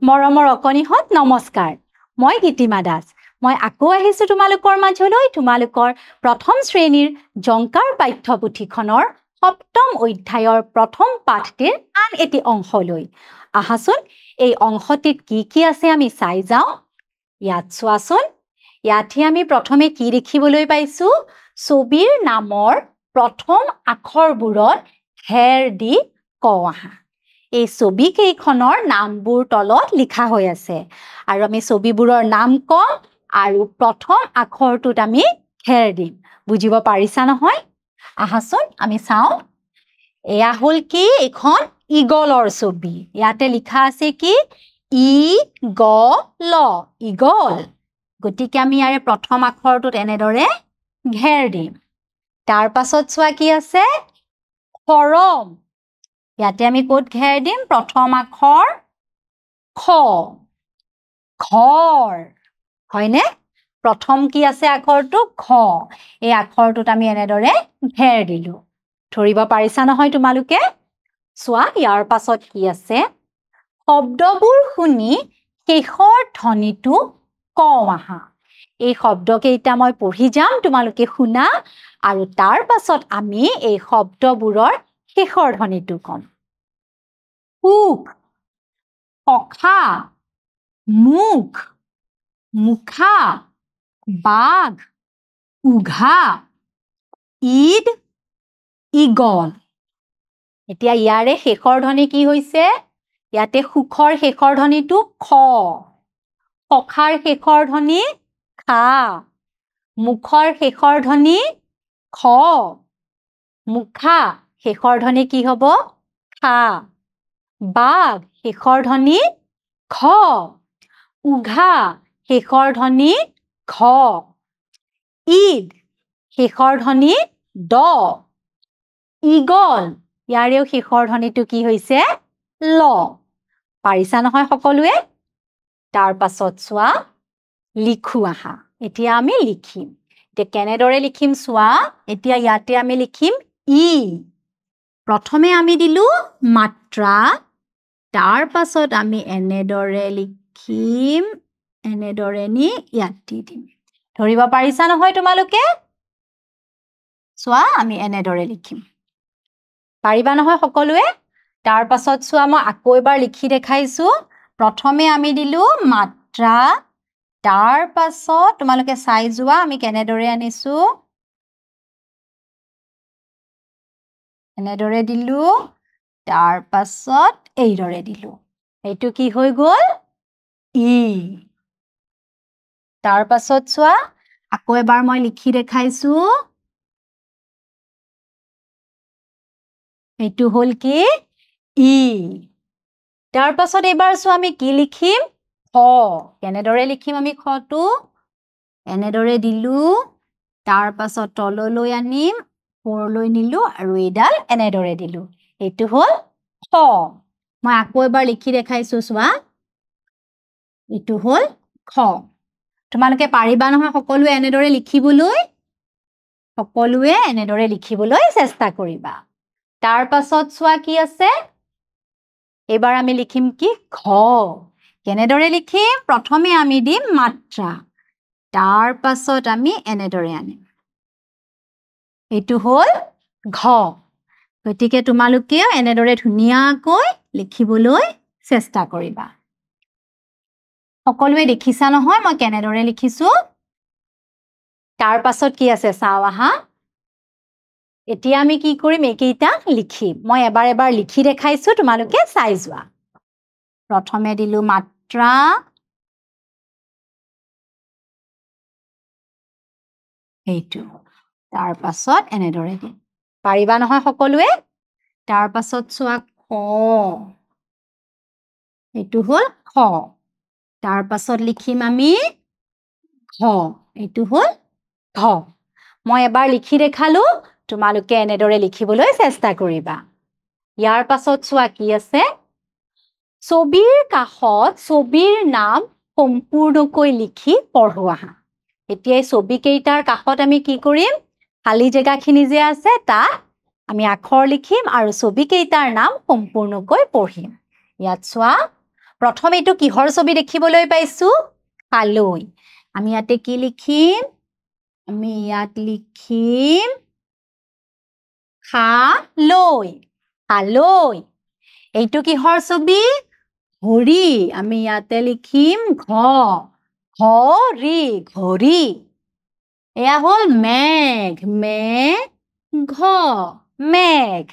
মৰমৰ অকণিহঁত নমস্কাৰ মই গীতিমা দাস মই আকৌ আহিছো তোমালোকৰ মাজলৈ তোমালোকৰ প্ৰথম শ্ৰেণীৰ জংকাৰ পাঠ্যপুথিখনৰ সপ্তম অধ্যায়ৰ প্ৰথম পাঠটিৰ আন এটি অংশ লৈ আহাচোন এই অংশটিত কি আছে আমি চাই যাওঁ ইয়াত চোৱাচোন ইয়াতে আমি প্ৰথমে কি দেখিবলৈ পাইছো ছবিৰ নামৰ প্ৰথম আখৰবোৰত ঘেৰ দি ক আহা এই ছবি কেইখনৰ নামবোৰ তলত লিখা হৈ আছে আৰু আমি ছবিবোৰৰ নাম কম আৰু প্ৰথম আখৰটোত আমি ঘেৰ দিম বুজিব পাৰিছা নহয় আহাচোন আমি চাওঁ এয়া হল কি এখন ইগলৰ ছবি ইয়াতে লিখা আছে কি ই গ ল ইগল গতিকে আমি ইয়াৰে প্ৰথম আখৰটোত এনেদৰে ঘেৰ দিম তাৰ পাছত চোৱা কি আছে খৰম ইয়াতে আমি ক'ত ঘেৰ দিম প্ৰথম আখৰ খ ঘৰ হয়নে প্ৰথম কি আছে আখৰটো খ এই আখৰটোত আমি এনেদৰে ঘেৰ দিলো ধৰিব পাৰিছা নহয় তোমালোকে চোৱা ইয়াৰ পাছত কি আছে শব্দবোৰ শুনি শেষৰ ধ্বনিটো ক আহা এই শব্দকেইটা মই পঢ়ি যাম তোমালোকে শুনা আৰু তাৰ পাছত আমি এই শব্দবোৰৰ শেষৰ ধ্বনিটো কম উক পখা মুখ মুখা বাঘ উঘা ঈদ ইগল এতিয়া ইয়াৰে শেষৰ ধ্বনি কি হৈছে ইয়াতে সুখৰ শেষৰ ধ্বনিটো খ পখাৰ শেষৰ ধ্বনি খা মুখৰ শেষৰ ধ্বনি খ মুখা শেষৰ ধ্বনি কি হ'ব খা বাঘ শেষৰ ধ্বনি খ উঘা শেষৰ ধ্বনি খ ঈদ শেষৰ ধ্বনি দ ইগল ইয়াৰেও শেষৰ ধ্বনিটো কি হৈছে ল পাৰিছা নহয় সকলোৱে তাৰ পাছত চোৱা লিখো আহা এতিয়া আমি লিখিম এতিয়া কেনেদৰে লিখিম চোৱা এতিয়া ইয়াতে আমি লিখিম ই প্ৰথমে আমি দিলো মাত্ৰা তাৰ পাছত আমি এনেদৰে লিখিম এনেদৰে নি ইয়াত দি দিম ধৰিব পাৰিছা নহয় তোমালোকে চোৱা আমি এনেদৰে লিখিম পাৰিবা নহয় সকলোৱে তাৰ পাছত চোৱা মই আকৌ এবাৰ লিখি দেখাইছো প্ৰথমে আমি দিলো মাত্ৰা তাৰ পাছত তোমালোকে চাই যোৱা আমি কেনেদৰে আনিছো এনেদৰে দিলো তাৰ পাছত এইদৰে দিলো এইটো কি হৈ গ'ল ই তাৰ পাছত চোৱা আকৌ এবাৰ মই লিখি দেখাইছো এইটো হল কি ই তাৰ পাছত এবাৰ চোৱা আমি কি লিখিম খ কেনেদৰে লিখিম আমি খটো এনেদৰে দিলো তাৰ পাছত তললৈ আনিম ওপৰলৈ নিলো আৰু এইডাল এনেদৰে দিলো এইটো হল খ মই আকৌ এবাৰ লিখি দেখাইছো চোৱা এইটো হল খ তোমালোকে পাৰিবা নহয় সকলোৱে এনেদৰে লিখিবলৈ চেষ্টা কৰিবা তাৰ পাছত চোৱা কি আছে এবাৰ আমি লিখিম কি ঘ কেনেদৰে লিখিম প্ৰথমে আমি দিম মাত্ৰা তাৰ পাছত আমি এনেদৰে আনিম এইটো হল ঘ গতিকে তোমালোকে এনেদৰে ধুনীয়াকৈ লিখিবলৈ চেষ্টা কৰিবা সকলোৱে দেখিছা নহয় মই কেনেদৰে লিখিছো তাৰ পাছত কি আছে চাও আহা এতিয়া আমি কি কৰিম এইকেইটা লিখিম মই এবাৰ লিখি দেখাইছো তোমালোকে চাই যোৱা প্ৰথমে দিলো মাত্ৰা এইটো তাৰ পাছত এনেদৰে দিম পাৰিবা নহয় সকলোৱে তাৰ পাছত চোৱা খ এইটো হল খ তাৰ পাছত লিখিম আমি ঘ এইটো হল ঘ মই এবাৰ লিখি দেখালো তোমালোকে এনেদৰে লিখিবলৈ চেষ্টা কৰিবা ইয়াৰ পাছত চোৱা কি আছে ছবিৰ কাষত ছবিৰ নাম সম্পূৰ্ণকৈ লিখি পঢ়োৱা এতিয়া এই ছবি কেইটাৰ কাষত আমি কি কৰিম খালি জেগাখিনি যে আছে তাত আমি আখৰ লিখিম আৰু ছবি কেইটাৰ নাম সম্পূৰ্ণকৈ পঢ়িম ইয়াত চোৱা প্ৰথম এইটো কিহৰ ছবি দেখিবলৈ পাইছো খালৈ আমি ইয়াতে কি লিখিম আমি ইয়াত লিখিম খালৈ খালৈ এইটো কিহৰ ছবি ঘড়ী আমি ইয়াতে লিখিম ঘড়ী ঘড়ী এয়া হল মেঘ মেঘ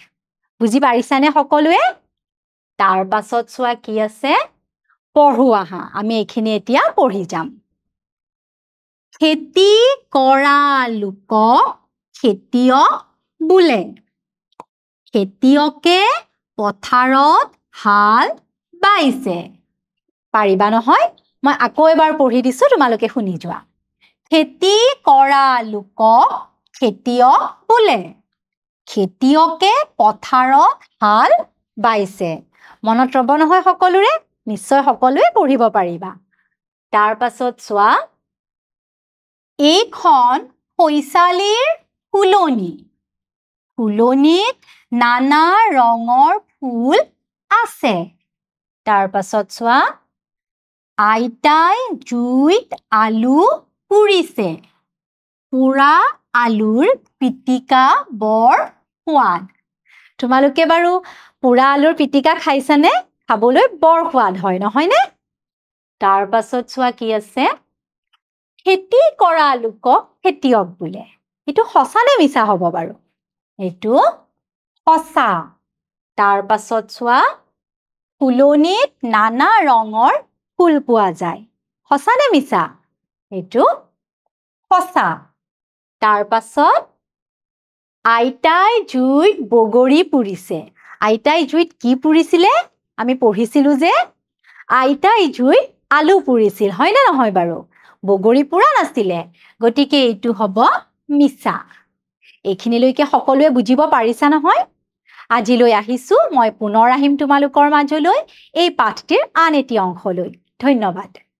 বুজি পাৰিছানে সকলোৱে তাৰ পাছত চোৱা কি আছে পঢ়ো আহা আমি এইখিনি এতিয়া পঢ়ি যাম খেতি কৰা লোকক খেতিয়ক বোলে খেতিয়কে পথাৰত হাল বাইছে পাৰিবা নহয় মই আকৌ এবাৰ পঢ়ি দিছো তোমালোকে শুনি যোৱা খেতি কৰা লোকক খেতিয়ক বোলে খেতিয়কে পথাৰত হাল বাইছে মনত ৰব নহয় সকলোৰে নিশ্চয় সকলোৱে পঢ়িব পাৰিবা তাৰ পাছত চোৱা এইখন শইচালীৰ ফুলনিত নানা ৰঙৰ ফুল আছে তাৰ পাছত চোৱা আইতাই জুইত আলু পুৰিছে পুৰা আলুৰ পিটিকা বৰ সোৱাদ তোমালোকে বাৰু পুৰা আলুৰ পিটিকা খাইছানে খাবলৈ বৰ সোৱাদ হয় নহয়নে তাৰ পাছত চোৱা কি আছে খেতি কৰা লোকক খেতিয়ক বোলে এইটো সঁচা নে মিছা হ'ব বাৰু এইটো সঁচা তাৰ পাছত চোৱা ফুলনিত নানা ৰঙৰ ফুল পোৱা যায় সঁচা নে মিছা এইটো সঁচা তাৰ পাছত আইতাই জুইত বগৰী পুৰিছে আইতাই জুইত কি পুৰিছিলে আমি পঢ়িছিলো যে আইতাই জুইত আলু পুৰিছিল হয় না নহয় বাৰু বগৰী পুৰা নাছিলে গতিকে এইটো হ'ব মিছা এইখিনিলৈকে সকলোৱে বুজিব পাৰিছা নহয় আজিলৈ আহিছো মই পুনৰ আহিম তোমালোকৰ মাজলৈ এই পাঠটিৰ আন এটি অংশলৈ ধন্যবাদ